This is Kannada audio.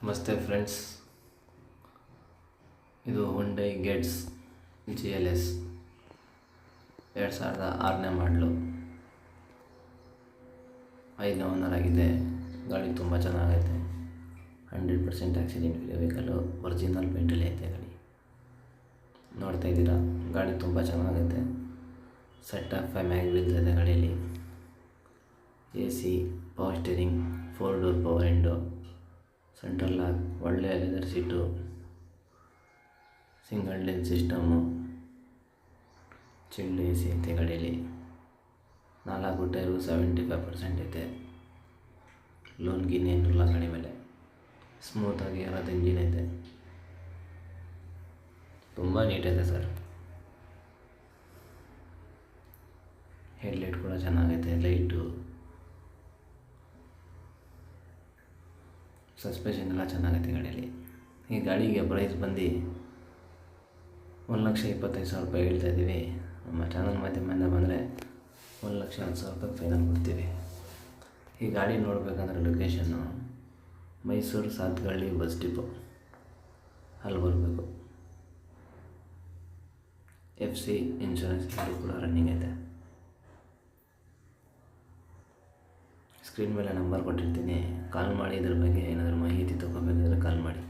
ನಮಸ್ತೆ ಫ್ರೆಂಡ್ಸ್, ಇದು ಹುಂಡೈ ಗೆಟ್ಸ್ GLS 2006ನೇ ಮಾಡಲು. 5ನೇ ಓನರ್ ಆಗಿದೆ. ಗಾಡಿ ತುಂಬ ಚೆನ್ನಾಗೈತೆ. 100% ಆಕ್ಸಿಡೆಂಟ್ ಫ್ರೀ ವೆಹಿಕಲ್ಲು. ಒರಿಜಿನಲ್ ಪೇಂಟಲ್ಲಿ ಐತೆ ಗಾಡಿ. ನೋಡ್ತಾ ಇದ್ದೀರಾ, ಗಾಡಿ ತುಂಬ ಚೆನ್ನಾಗೈತೆ. ಸೆಟ್ ಆಫ್ 5 ಮ್ಯಾಗ್ ವೀಲ್ಸ್ ಇದೆ ಗಾಡಿಯಲ್ಲಿ. AC, power steering, 4 door power window, central lock, ಒಳ್ಳೆಯ leather seat, single DIN system, chilled AC ಐತೆ ಗಾಡಿಯಲ್ಲಿ. 4 ಟೈರು 75% ಐತೆ. ಲೋನ್ ಗೀನ್ ಏನಿಲ್ಲ ಗಾಡಿ ಮೇಲೆ. ಸ್ಮೂತಾಗಿ ಇರೋದು ಇಂಜಿನ್ ಐತೆ. ತುಂಬ ನೀಟೈತೆ ಸರ್. ಹೆಡ್ಲೈಟ್ ಕೂಡ ಚೆನ್ನಾಗೈತೆ. ಲೈಟು, ಸಸ್ಪೆಷನ್ ಎಲ್ಲ ಚೆನ್ನಾಗೈತೆ ಗಾಡಿಯಲ್ಲಿ. ಈ ಗಾಡಿಗೆ ಪ್ರೈಸ್ ಬಂದು 1,25,000 ರೂಪಾಯಿ ಹೇಳ್ತಾ ಇದ್ದೀವಿ. ನಮ್ಮ ಚಾನಲ್ ಮಾಧ್ಯಮದಿಂದ ಬಂದರೆ 1,10,000 ರೂಪಾಯಿ ಫೈನಲ್ ಕೊಡ್ತೀವಿ. ಈ ಗಾಡಿ ನೋಡಬೇಕಂದ್ರೆ location Mysuru Sathagalli bus depot, ಅಲ್ಲಿ ಬರಬೇಕು. FC ಇನ್ಶೂರೆನ್ಸ್ ಗಾಡಿ ಕೂಡ ರನ್ನಿಂಗ್ ಐತೆ. ಸ್ಕ್ರೀನ್ ಮೇಲೆ ನಂಬರ್ ಕೊಟ್ಟಿರ್ತೀನಿ, ಕಾಲ್ ಮಾಡಿ. ಇದ್ರ ಬಗ್ಗೆ ಏನಾದರೂ ಮಾಹಿತಿ ತೊಗೋಬೇಕಾದ್ರೆ ಕಾಲ್ ಮಾಡಿ.